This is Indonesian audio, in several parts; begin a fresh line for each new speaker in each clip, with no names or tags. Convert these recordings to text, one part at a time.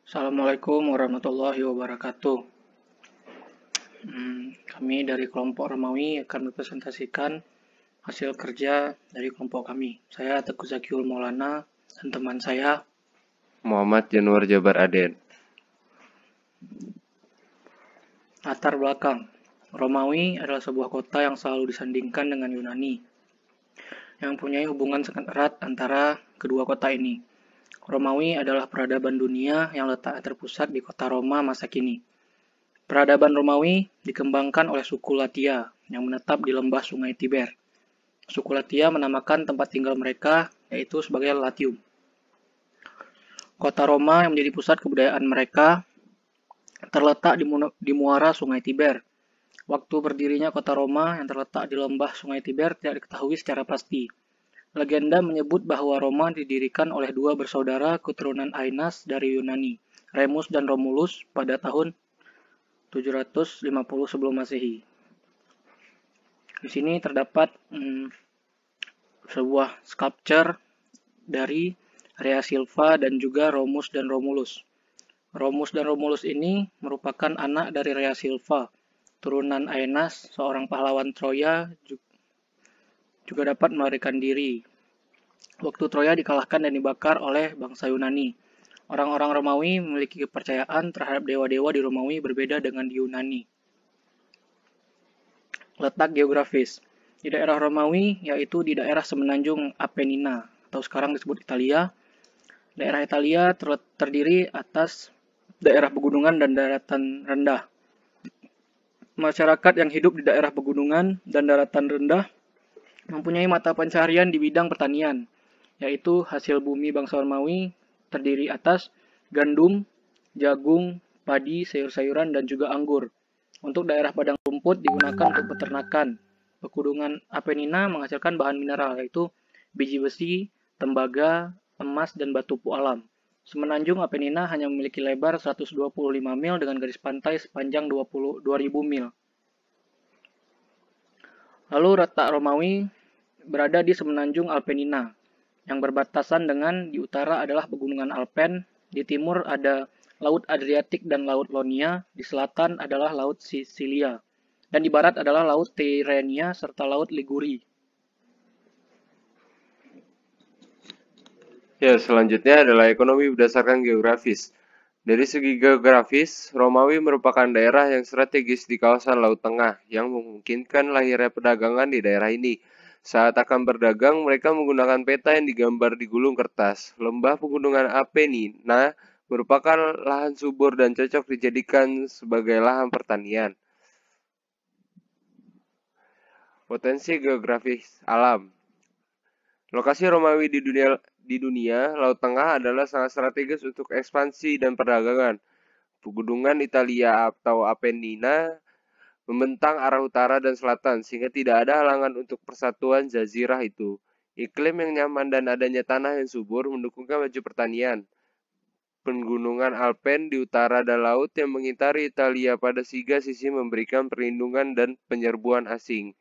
Assalamualaikum warahmatullahi wabarakatuh. Kami dari kelompok Romawi akan mempresentasikan hasil kerja dari kelompok kami. Saya Teguh Zakiul Maulana dan teman saya.
Muhammad Januar Jabar Aden.
Latar belakang. Romawi adalah sebuah kota yang selalu disandingkan dengan Yunani, yang mempunyai hubungan sangat erat antara kedua kota ini. Romawi adalah peradaban dunia yang letaknya terpusat di kota Roma masa kini. Peradaban Romawi dikembangkan oleh suku Latia yang menetap di lembah Sungai Tiber. Suku Latia menamakan tempat tinggal mereka yaitu sebagai Latium. Kota Roma yang menjadi pusat kebudayaan mereka terletak di muara Sungai Tiber. Waktu berdirinya kota Roma yang terletak di lembah Sungai Tiber tidak diketahui secara pasti. Legenda menyebut bahwa Roma didirikan oleh dua bersaudara keturunan Aenas dari Yunani, Remus dan Romulus pada tahun 750 sebelum Masehi. Di sini terdapat sebuah sculpture dari Rea Silva dan juga Romus dan Romulus. Romus dan Romulus ini merupakan anak dari Rea Silva, turunan Aenas, seorang pahlawan Troya juga dapat melarikan diri. Waktu Troya dikalahkan dan dibakar oleh bangsa Yunani. Orang-orang Romawi memiliki kepercayaan terhadap dewa-dewa di Romawi berbeda dengan di Yunani. Letak geografis. Di daerah Romawi, yaitu di daerah semenanjung Apennina, atau sekarang disebut Italia. Daerah Italia terdiri atas daerah pegunungan dan daratan rendah. Masyarakat yang hidup di daerah pegunungan dan daratan rendah mempunyai mata pencaharian di bidang pertanian, yaitu hasil bumi bangsa Romawi terdiri atas gandum, jagung, padi, sayur-sayuran, dan juga anggur. Untuk daerah padang rumput digunakan untuk peternakan. Pegunungan Apennina menghasilkan bahan mineral, yaitu biji besi, tembaga, emas, dan batu alam. Semenanjung Apennina hanya memiliki lebar 125 mil dengan garis pantai sepanjang 2000 mil. Lalu letak Romawi berada di semenanjung Apennina, yang berbatasan dengan di utara adalah pegunungan Alpen, di timur ada Laut Adriatik dan Laut Ionia, di selatan adalah Laut Sisilia, dan di barat adalah Laut Tyrrhenia serta Laut Liguri.
Ya, selanjutnya adalah ekonomi berdasarkan geografis. Dari segi geografis, Romawi merupakan daerah yang strategis di kawasan Laut Tengah yang memungkinkan lahirnya perdagangan di daerah ini. Saat akan berdagang, mereka menggunakan peta yang digambar di gulung kertas. Lembah pegunungan Apennina merupakan lahan subur dan cocok dijadikan sebagai lahan pertanian. Potensi geografis alam. Lokasi Romawi di dunia Laut Tengah adalah sangat strategis untuk ekspansi dan perdagangan. Pegunungan Italia atau Apennina membentang arah utara dan selatan sehingga tidak ada halangan untuk persatuan jazirah itu. Iklim yang nyaman dan adanya tanah yang subur mendukung maju pertanian. Pegunungan Alpen di utara dan laut yang mengitari Italia pada sisi memberikan perlindungan dan penyerbuan asing.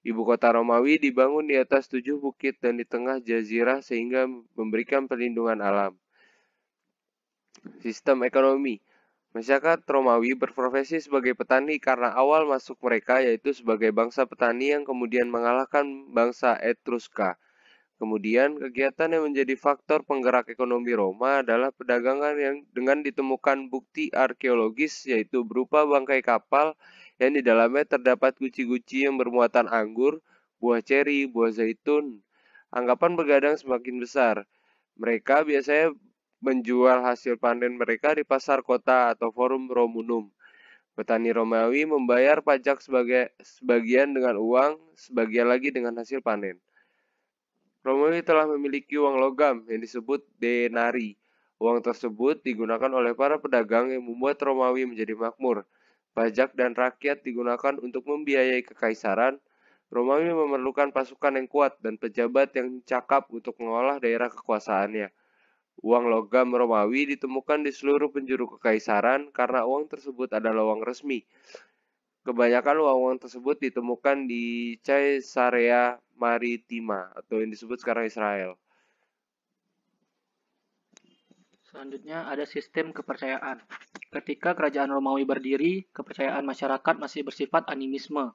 Ibu kota Romawi dibangun di atas 7 bukit dan di tengah jazirah sehingga memberikan perlindungan alam. Sistem ekonomi. Masyarakat Romawi berprofesi sebagai petani karena awal masuk mereka yaitu sebagai bangsa petani yang kemudian mengalahkan bangsa Etruska. Kemudian, kegiatan yang menjadi faktor penggerak ekonomi Roma adalah perdagangan yang dengan ditemukan bukti arkeologis yaitu berupa bangkai kapal yang di dalamnya terdapat guci-guci yang bermuatan anggur, buah ceri, buah zaitun. Anggapan begadang semakin besar. Mereka biasanya menjual hasil panen mereka di pasar kota atau forum Romunum. Petani Romawi membayar pajak sebagian dengan uang, sebagian lagi dengan hasil panen. Romawi telah memiliki uang logam yang disebut denari. Uang tersebut digunakan oleh para pedagang yang membuat Romawi menjadi makmur. Pajak dan rakyat digunakan untuk membiayai kekaisaran. Romawi memerlukan pasukan yang kuat dan pejabat yang cakap untuk mengolah daerah kekuasaannya. Uang logam Romawi ditemukan di seluruh penjuru kekaisaran karena uang tersebut adalah uang resmi. Kebanyakan uang-uang tersebut ditemukan di Caesarea Maritima atau yang disebut sekarang Israel.
Selanjutnya ada sistem kepercayaan. Ketika kerajaan Romawi berdiri, kepercayaan masyarakat masih bersifat animisme.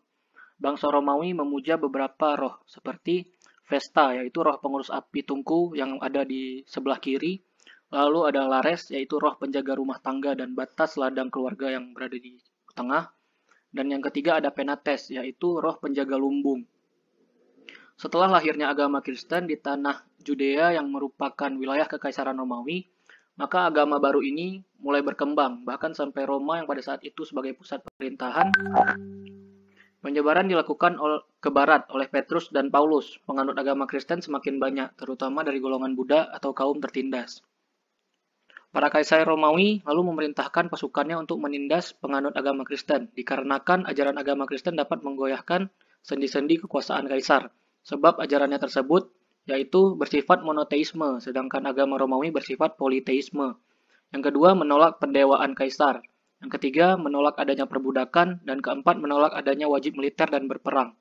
Bangsa Romawi memuja beberapa roh, seperti Vesta, yaitu roh pengurus api tungku yang ada di sebelah kiri. Lalu ada Lares, yaitu roh penjaga rumah tangga dan batas ladang keluarga yang berada di tengah. Dan yang ketiga ada Penates, yaitu roh penjaga lumbung. Setelah lahirnya agama Kristen di tanah Judea yang merupakan wilayah kekaisaran Romawi, maka agama baru ini mulai berkembang, bahkan sampai Roma yang pada saat itu sebagai pusat pemerintahan. Penyebaran dilakukan ke barat oleh Petrus dan Paulus. Penganut agama Kristen semakin banyak, terutama dari golongan Buddha atau kaum tertindas. Para kaisar Romawi lalu memerintahkan pasukannya untuk menindas penganut agama Kristen, dikarenakan ajaran agama Kristen dapat menggoyahkan sendi-sendi kekuasaan kaisar. Sebab ajarannya tersebut yaitu bersifat monoteisme, sedangkan agama Romawi bersifat politeisme. Yang kedua, menolak pendewaan kaisar. Yang ketiga, menolak adanya perbudakan. Dan keempat, menolak adanya wajib militer dan berperang.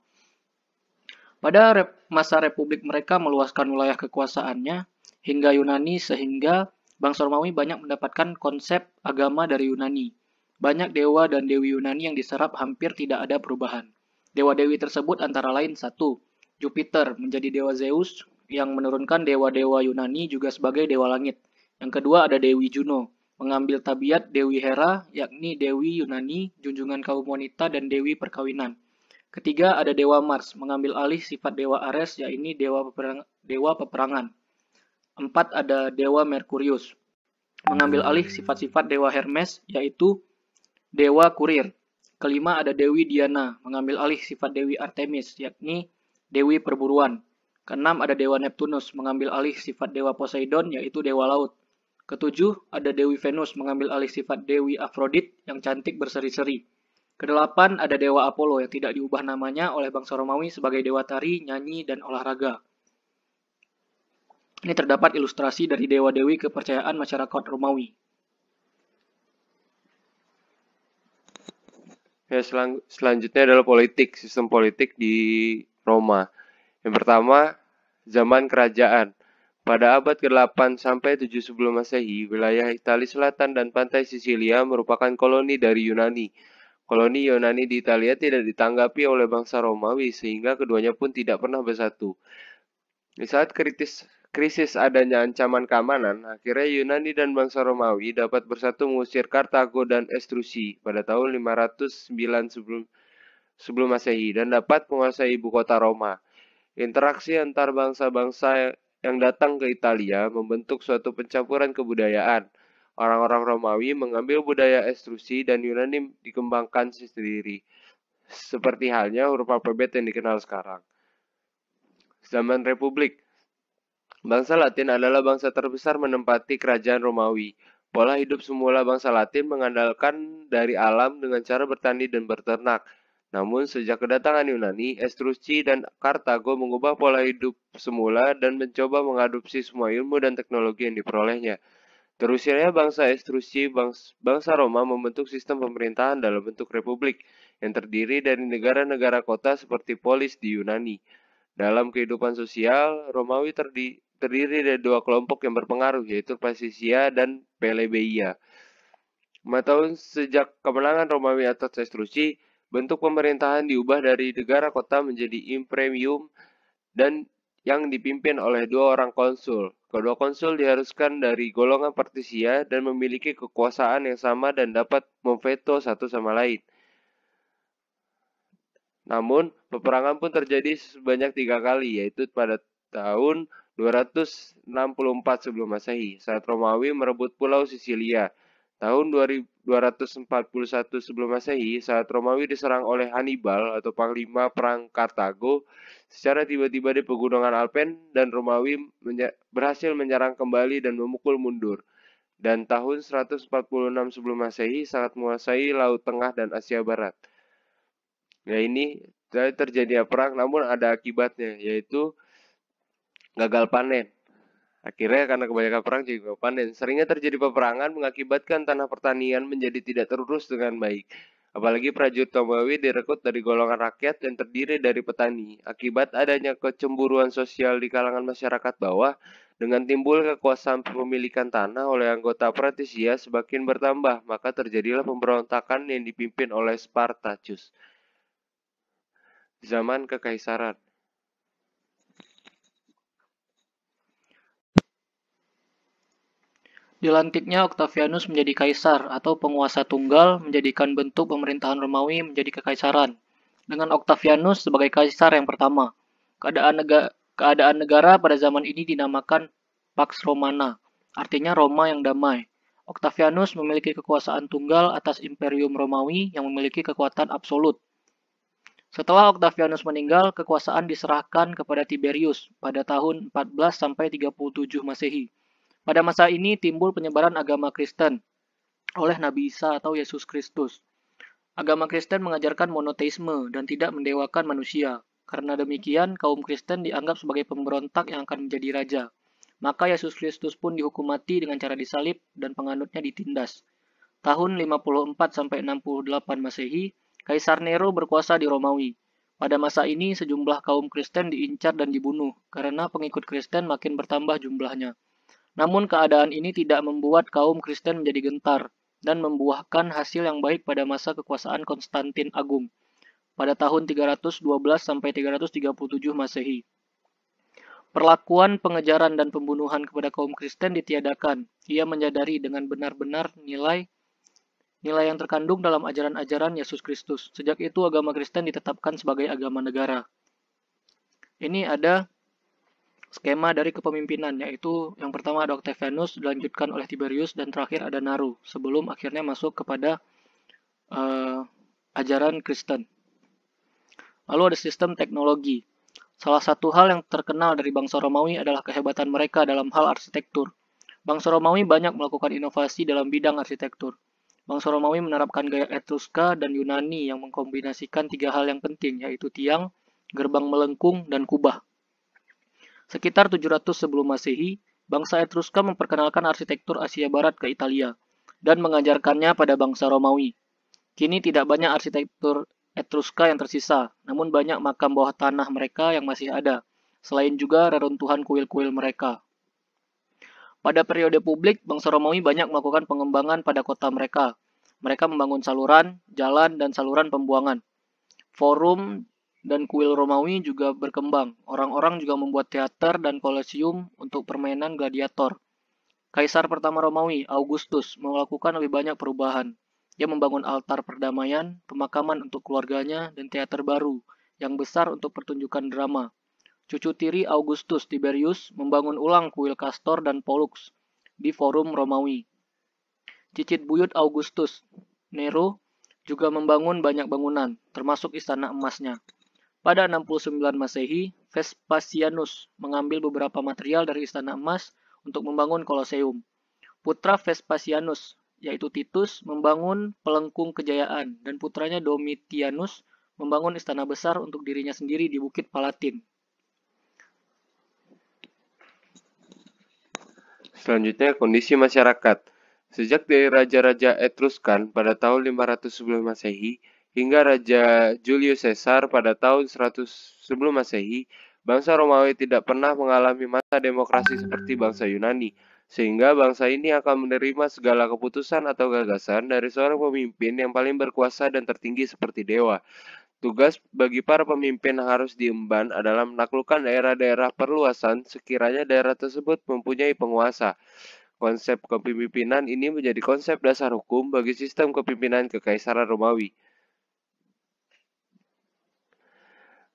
Pada masa republik mereka meluaskan wilayah kekuasaannya hingga Yunani sehingga bangsa Romawi banyak mendapatkan konsep agama dari Yunani. Banyak dewa dan dewi Yunani yang diserap hampir tidak ada perubahan. Dewa-dewi tersebut antara lain satu, Jupiter menjadi dewa Zeus yang menurunkan dewa-dewa Yunani juga sebagai dewa langit. Yang kedua ada Dewi Juno, mengambil tabiat Dewi Hera, yakni Dewi Yunani, junjungan kaum wanita dan Dewi perkawinan. Ketiga ada Dewa Mars, mengambil alih sifat Dewa Ares, yakni dewa peperangan. Empat ada Dewa Merkurius, mengambil alih sifat-sifat Dewa Hermes, yaitu Dewa Kurir. Kelima ada Dewi Diana, mengambil alih sifat Dewi Artemis, yakni Dewi perburuan. Keenam ada Dewa Neptunus, mengambil alih sifat Dewa Poseidon, yaitu Dewa Laut. Ketujuh ada Dewi Venus, mengambil alih sifat Dewi Afrodit yang cantik berseri-seri. Kedelapan ada Dewa Apollo yang tidak diubah namanya oleh bangsa Romawi sebagai dewa tari, nyanyi, dan olahraga. Ini terdapat ilustrasi dari dewa-dewi kepercayaan masyarakat Romawi.
Ya, selanjutnya adalah politik, sistem politik di Roma. Yang pertama, zaman kerajaan. Pada abad ke-8 sampai 7 sebelum Masehi, wilayah Italia Selatan dan pantai Sisilia merupakan koloni dari Yunani. Koloni Yunani di Italia tidak ditanggapi oleh bangsa Romawi sehingga keduanya pun tidak pernah bersatu. Di saat krisis adanya ancaman keamanan, akhirnya Yunani dan bangsa Romawi dapat bersatu mengusir Kartago dan Estrusi pada tahun 509 sebelum Masehi dan dapat menguasai ibu kota Roma. Interaksi antar bangsa-bangsa yang datang ke Italia membentuk suatu pencampuran kebudayaan. Orang-orang Romawi mengambil budaya Estrusi dan Yunani dikembangkan sendiri, seperti halnya huruf alfabet yang dikenal sekarang. Zaman Republik. Bangsa Latin adalah bangsa terbesar menempati kerajaan Romawi. Pola hidup semula bangsa Latin mengandalkan dari alam dengan cara bertani dan berternak. Namun sejak kedatangan Yunani, Estrusi dan Kartago mengubah pola hidup semula dan mencoba mengadopsi semua ilmu dan teknologi yang diperolehnya. Terusirnya bangsa Estrusi, bangsa Roma membentuk sistem pemerintahan dalam bentuk republik yang terdiri dari negara-negara kota seperti polis di Yunani. Dalam kehidupan sosial, Romawi terdiri dari dua kelompok yang berpengaruh, yaitu Patrisia dan Plebeia. 5 tahun sejak kemenangan Romawi atas Estrusi, bentuk pemerintahan diubah dari negara kota menjadi imperium dan yang dipimpin oleh 2 orang konsul. Kedua konsul diharuskan dari golongan Patrisia dan memiliki kekuasaan yang sama dan dapat memveto satu sama lain. Namun, peperangan pun terjadi sebanyak 3 kali, yaitu pada tahun 264 sebelum Masehi, saat Romawi merebut Pulau Sisilia. Tahun 241 sebelum Masehi, saat Romawi diserang oleh Hannibal atau Panglima Perang Kartago, secara tiba-tiba di pegunungan Alpen, dan Romawi berhasil menyerang kembali dan memukul mundur. Dan tahun 146 sebelum Masehi, saat menguasai Laut Tengah dan Asia Barat. Ya, ini terjadi perang, namun ada akibatnya, yaitu gagal panen. Akhirnya karena kebanyakan perang jadi gagal panen. Seringnya terjadi peperangan mengakibatkan tanah pertanian menjadi tidak terurus dengan baik. Apalagi prajurit Romawi direkrut dari golongan rakyat yang terdiri dari petani. Akibat adanya kecemburuan sosial di kalangan masyarakat bawah, dengan timbul kekuasaan kepemilikan tanah oleh anggota Patrisia semakin bertambah, maka terjadilah pemberontakan yang dipimpin oleh Spartacus. Zaman Kekaisaran.
Dilantiknya Octavianus menjadi kaisar atau penguasa tunggal menjadikan bentuk pemerintahan Romawi menjadi kekaisaran. Dengan Octavianus sebagai kaisar yang pertama, keadaan negara pada zaman ini dinamakan Pax Romana, artinya Roma yang damai. Octavianus memiliki kekuasaan tunggal atas Imperium Romawi yang memiliki kekuatan absolut. Setelah Octavianus meninggal, kekuasaan diserahkan kepada Tiberius pada tahun 14 sampai 37 Masehi. Pada masa ini timbul penyebaran agama Kristen oleh Nabi Isa atau Yesus Kristus. Agama Kristen mengajarkan monoteisme dan tidak mendewakan manusia. Karena demikian, kaum Kristen dianggap sebagai pemberontak yang akan menjadi raja. Maka Yesus Kristus pun dihukum mati dengan cara disalib dan penganutnya ditindas. Tahun 54 sampai 68 Masehi, Kaisar Nero berkuasa di Romawi. Pada masa ini, sejumlah kaum Kristen diincar dan dibunuh karena pengikut Kristen makin bertambah jumlahnya. Namun keadaan ini tidak membuat kaum Kristen menjadi gentar dan membuahkan hasil yang baik pada masa kekuasaan Konstantin Agung pada tahun 312 sampai 337 Masehi. Perlakuan pengejaran dan pembunuhan kepada kaum Kristen ditiadakan. Ia menyadari dengan benar-benar nilai yang terkandung dalam ajaran-ajaran Yesus Kristus. Sejak itu agama Kristen ditetapkan sebagai agama negara. Ini ada skema dari kepemimpinan, yaitu yang pertama ada Octavianus, dilanjutkan oleh Tiberius, dan terakhir ada Nero, sebelum akhirnya masuk kepada ajaran Kristen. Lalu ada sistem teknologi. Salah satu hal yang terkenal dari bangsa Romawi adalah kehebatan mereka dalam hal arsitektur. Bangsa Romawi banyak melakukan inovasi dalam bidang arsitektur. Bangsa Romawi menerapkan gaya Etruska dan Yunani yang mengkombinasikan tiga hal yang penting, yaitu tiang, gerbang melengkung, dan kubah. Sekitar 700 sebelum Masehi, bangsa Etruska memperkenalkan arsitektur Asia Barat ke Italia dan mengajarkannya pada bangsa Romawi. Kini tidak banyak arsitektur Etruska yang tersisa, namun banyak makam bawah tanah mereka yang masih ada, selain juga reruntuhan kuil-kuil mereka. Pada periode publik, bangsa Romawi banyak melakukan pengembangan pada kota mereka. Mereka membangun saluran, jalan, dan saluran pembuangan. Forum dan kuil Romawi juga berkembang. Orang-orang juga membuat teater dan kolosium untuk permainan gladiator. Kaisar pertama Romawi, Augustus, melakukan lebih banyak perubahan. Dia membangun altar perdamaian, pemakaman untuk keluarganya, dan teater baru yang besar untuk pertunjukan drama. Cucu tiri Augustus, Tiberius, membangun ulang kuil Castor dan Pollux di Forum Romawi. Cicit buyut Augustus, Nero, juga membangun banyak bangunan, termasuk istana emasnya. Pada 69 Masehi, Vespasianus mengambil beberapa material dari istana emas untuk membangun Koloseum. Putra Vespasianus, yaitu Titus, membangun pelengkung kejayaan, dan putranya Domitianus membangun istana besar untuk dirinya sendiri di Bukit Palatin.
Selanjutnya, kondisi masyarakat. Sejak dari Raja-Raja Etruskan pada tahun 500 sebelum Masehi hingga Raja Julius Caesar pada tahun 100 sebelum Masehi, bangsa Romawi tidak pernah mengalami masa demokrasi seperti bangsa Yunani, sehingga bangsa ini akan menerima segala keputusan atau gagasan dari seorang pemimpin yang paling berkuasa dan tertinggi seperti dewa. Tugas bagi para pemimpin harus diemban adalah menaklukkan daerah-daerah perluasan sekiranya daerah tersebut mempunyai penguasa. Konsep kepemimpinan ini menjadi konsep dasar hukum bagi sistem kepemimpinan Kekaisaran Romawi.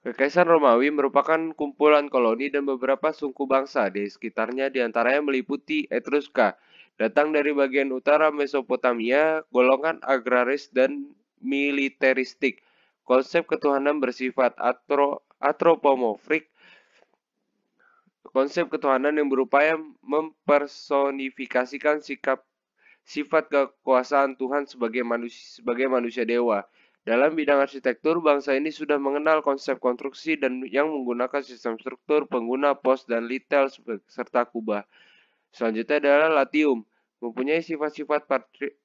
Kekaisaran Romawi merupakan kumpulan koloni dan beberapa suku bangsa di sekitarnya, diantaranya meliputi Etruska, datang dari bagian utara Mesopotamia, golongan agraris dan militeristik. Konsep ketuhanan bersifat antropomorfik, konsep ketuhanan yang berupaya mempersonifikasikan sifat kekuasaan Tuhan sebagai manusia dewa. Dalam bidang arsitektur, bangsa ini sudah mengenal konsep konstruksi dan yang menggunakan sistem struktur, pengguna pos dan litel serta kubah. Selanjutnya adalah Latium. mempunyai sifat-sifat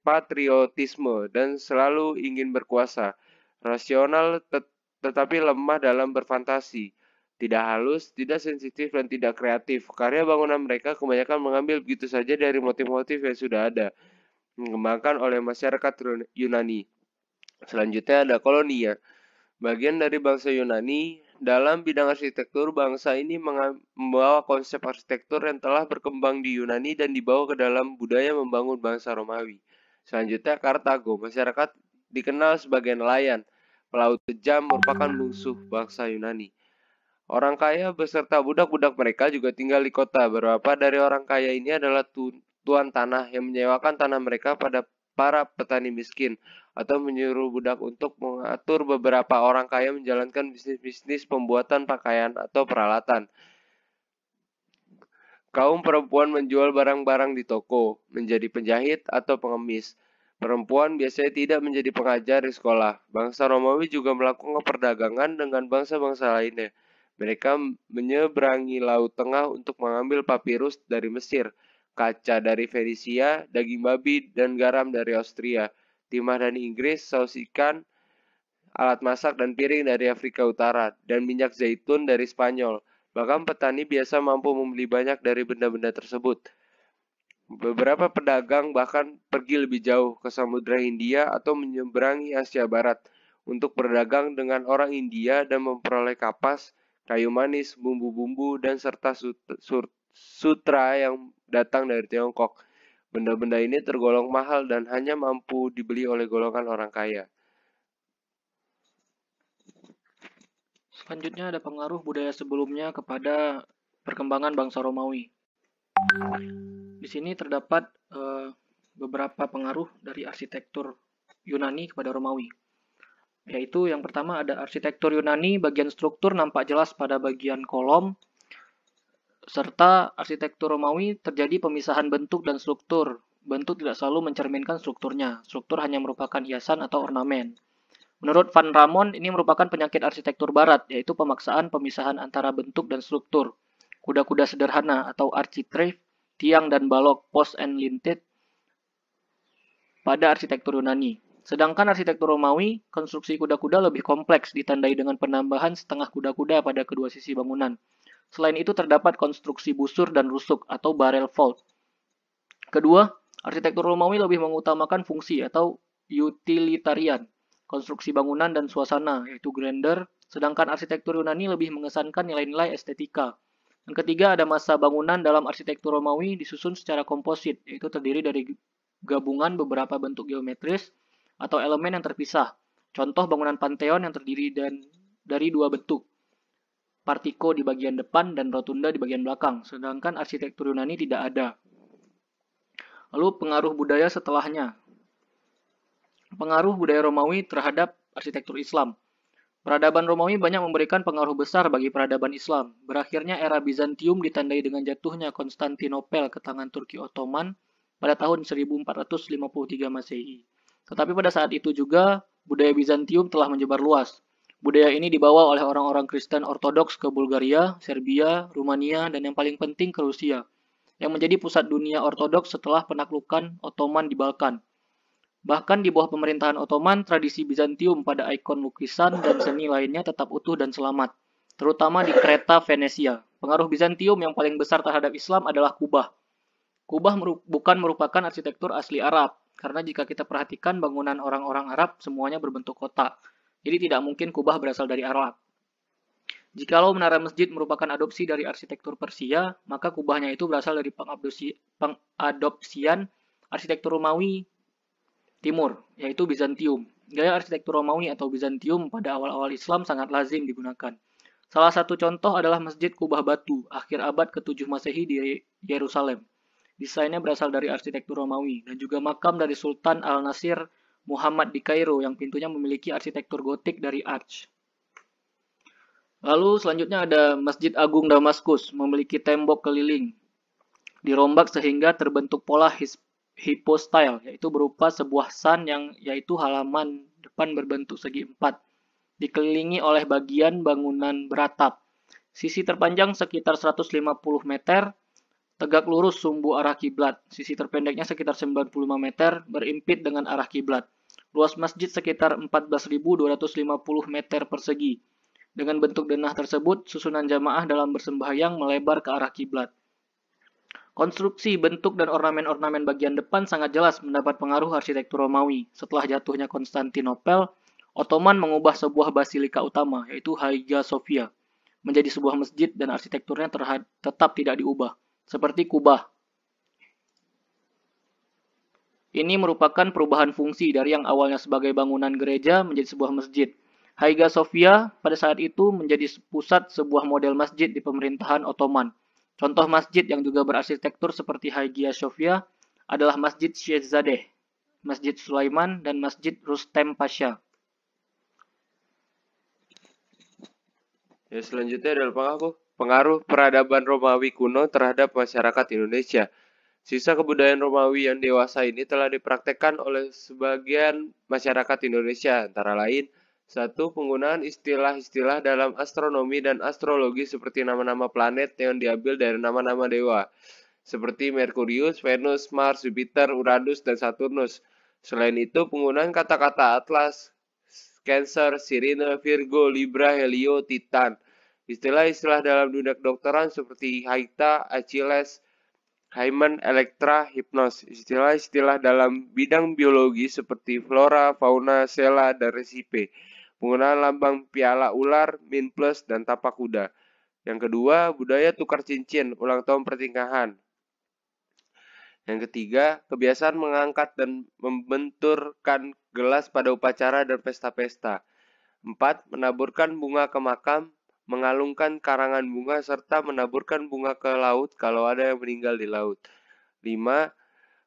patriotisme dan selalu ingin berkuasa, rasional tetapi lemah dalam berfantasi, tidak halus, tidak sensitif, dan tidak kreatif. Karya bangunan mereka kebanyakan mengambil begitu saja dari motif-motif yang sudah ada, dikembangkan oleh masyarakat Yunani. Selanjutnya ada kolonia. Bagian dari bangsa Yunani, dalam bidang arsitektur, bangsa ini membawa konsep arsitektur yang telah berkembang di Yunani dan dibawa ke dalam budaya membangun bangsa Romawi. Selanjutnya, Kartago. Masyarakat dikenal sebagai nelayan. Pelaut kejam merupakan musuh bangsa Yunani. Orang kaya beserta budak-budak mereka juga tinggal di kota. Beberapa dari orang kaya ini adalah tuan tanah yang menyewakan tanah mereka pada para petani miskin atau menyuruh budak untuk mengatur beberapa orang kaya menjalankan bisnis-bisnis pembuatan pakaian atau peralatan. Kaum perempuan menjual barang-barang di toko, menjadi penjahit atau pengemis. Perempuan biasanya tidak menjadi pengajar di sekolah. Bangsa Romawi juga melakukan perdagangan dengan bangsa-bangsa lainnya. Mereka menyeberangi Laut Tengah untuk mengambil papirus dari Mesir, kaca dari Fenisia, daging babi, dan garam dari Austria, timah dari Inggris, saus ikan, alat masak dan piring dari Afrika Utara, dan minyak zaitun dari Spanyol. Bahkan petani biasa mampu membeli banyak dari benda-benda tersebut. Beberapa pedagang bahkan pergi lebih jauh ke Samudra Hindia atau menyeberangi Asia Barat untuk berdagang dengan orang India dan memperoleh kapas, kayu manis, bumbu-bumbu, dan serta sutra yang datang dari Tiongkok. Benda-benda ini tergolong mahal dan hanya mampu dibeli oleh golongan orang kaya.
Selanjutnya ada pengaruh budaya sebelumnya kepada perkembangan bangsa Romawi. Di sini terdapat beberapa pengaruh dari arsitektur Yunani kepada Romawi. Yaitu yang pertama ada arsitektur Yunani, bagian struktur nampak jelas pada bagian kolom, serta arsitektur Romawi terjadi pemisahan bentuk dan struktur. Bentuk tidak selalu mencerminkan strukturnya. Struktur hanya merupakan hiasan atau ornamen. Menurut Van Ramon, ini merupakan penyakit arsitektur barat, yaitu pemaksaan pemisahan antara bentuk dan struktur. Kuda-kuda sederhana atau architrave, tiang dan balok, post and linted pada arsitektur Yunani. Sedangkan arsitektur Romawi, konstruksi kuda-kuda lebih kompleks, ditandai dengan penambahan setengah kuda-kuda pada kedua sisi bangunan. Selain itu terdapat konstruksi busur dan rusuk atau barrel vault. Kedua, arsitektur Romawi lebih mengutamakan fungsi atau utilitarian, konstruksi bangunan dan suasana, yaitu grandeur, sedangkan arsitektur Yunani lebih mengesankan nilai-nilai estetika. Yang ketiga, ada masa bangunan dalam arsitektur Romawi disusun secara komposit, yaitu terdiri dari gabungan beberapa bentuk geometris atau elemen yang terpisah. Contoh bangunan Pantheon yang terdiri dari dua bentuk, Partico di bagian depan dan Rotunda di bagian belakang, sedangkan arsitektur Yunani tidak ada. Lalu pengaruh budaya setelahnya. Pengaruh budaya Romawi terhadap arsitektur Islam. Peradaban Romawi banyak memberikan pengaruh besar bagi peradaban Islam. Berakhirnya era Bizantium ditandai dengan jatuhnya Konstantinopel ke tangan Turki Ottoman pada tahun 1453 Masehi. Tetapi pada saat itu juga budaya Bizantium telah menyebar luas. Budaya ini dibawa oleh orang-orang Kristen Ortodoks ke Bulgaria, Serbia, Rumania, dan yang paling penting ke Rusia, yang menjadi pusat dunia Ortodoks setelah penaklukan Ottoman di Balkan. Bahkan di bawah pemerintahan Ottoman, tradisi Bizantium pada ikon lukisan dan seni lainnya tetap utuh dan selamat, terutama di Kreta, Venesia. Pengaruh Bizantium yang paling besar terhadap Islam adalah Kubah. Kubah bukan merupakan arsitektur asli Arab, karena jika kita perhatikan bangunan orang-orang Arab semuanya berbentuk kotak. Jadi tidak mungkin Kubah berasal dari Arab. Jikalau menara masjid merupakan adopsi dari arsitektur Persia, maka kubahnya itu berasal dari pengadopsian arsitektur Romawi Timur, yaitu Bizantium. Gaya arsitektur Romawi atau Bizantium pada awal-awal Islam sangat lazim digunakan. Salah satu contoh adalah Masjid Kubah Batu, akhir abad ke-7 Masehi di Yerusalem. Desainnya berasal dari arsitektur Romawi, dan juga makam dari Sultan Al-Nasir Muhammad di Kairo yang pintunya memiliki arsitektur gotik dari arch. Lalu selanjutnya ada Masjid Agung Damaskus, memiliki tembok keliling. Dirombak sehingga terbentuk pola hypostyle, yaitu berupa sebuah san yang yaitu halaman depan berbentuk segi empat, dikelilingi oleh bagian bangunan beratap. Sisi terpanjang sekitar 150 meter, Tegak lurus sumbu arah kiblat. Sisi terpendeknya sekitar 95 meter, berimpit dengan arah kiblat. Luas masjid sekitar 14.250 meter persegi. Dengan bentuk denah tersebut, susunan jamaah dalam bersembahyang melebar ke arah kiblat. Konstruksi, bentuk, dan ornamen-ornamen bagian depan sangat jelas mendapat pengaruh arsitektur Romawi. Setelah jatuhnya Konstantinopel, Ottoman mengubah sebuah basilika utama, yaitu Hagia Sophia, menjadi sebuah masjid dan arsitekturnya tetap tidak diubah, seperti Kubah. Ini merupakan perubahan fungsi dari yang awalnya sebagai bangunan gereja menjadi sebuah masjid. Hagia Sophia pada saat itu menjadi pusat sebuah model masjid di pemerintahan Ottoman. Contoh masjid yang juga berarsitektur seperti Hagia Sophia adalah Masjid Shehzadeh, Masjid Sulaiman, dan Masjid Rustem Pasha.
Ya, selanjutnya adalah pengaruh peradaban Romawi kuno terhadap masyarakat Indonesia. Sisa kebudayaan Romawi yang dewasa ini telah dipraktekkan oleh sebagian masyarakat Indonesia, antara lain, 1. Penggunaan istilah-istilah dalam astronomi dan astrologi seperti nama-nama planet yang diambil dari nama-nama dewa, seperti Merkurius, Venus, Mars, Jupiter, Uranus, dan Saturnus. Selain itu, penggunaan kata-kata Atlas, Cancer, Sirene, Virgo, Libra, Helio, Titan. Istilah-istilah dalam dunia kedokteran seperti Haita, Achilles, Hymen, Elektra, Hipnos. Istilah-istilah dalam bidang biologi seperti flora, fauna, sela, dan resipe. Penggunaan lambang piala ular, min plus, dan tapak kuda. Yang kedua, budaya tukar cincin, ulang tahun pernikahan. Yang ketiga, kebiasaan mengangkat dan membenturkan gelas pada upacara dan pesta-pesta. 4. Menaburkan bunga ke makam, mengalungkan karangan bunga, serta menaburkan bunga ke laut kalau ada yang meninggal di laut. 5.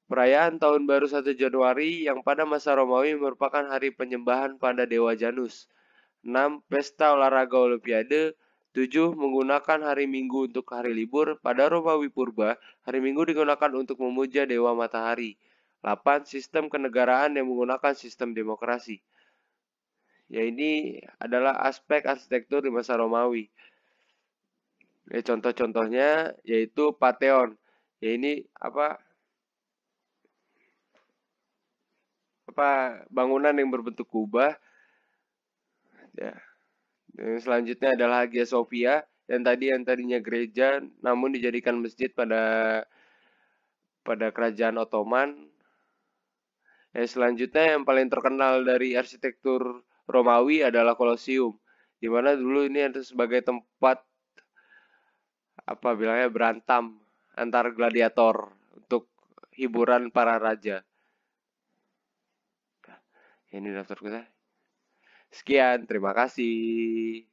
Perayaan Tahun Baru 1 Januari yang pada masa Romawi merupakan hari penyembahan pada Dewa Janus. 6. Pesta olahraga Olimpiade. 7. Menggunakan hari Minggu untuk hari libur. Pada Romawi Purba, hari Minggu digunakan untuk memuja Dewa Matahari. 8. Sistem kenegaraan yang menggunakan sistem demokrasi. Ya, ini adalah aspek arsitektur di masa Romawi. Ya, contoh-contohnya yaitu Pantheon. Ya, ini bangunan yang berbentuk kubah. Ya. Dan selanjutnya adalah Hagia Sophia yang tadinya gereja namun dijadikan masjid pada kerajaan Ottoman. Ya, selanjutnya yang paling terkenal dari arsitektur Romawi adalah Kolosium, di mana dulu ini ada sebagai tempat berantam antar gladiator untuk hiburan para raja. Ini daftar kita. Sekian, terima kasih.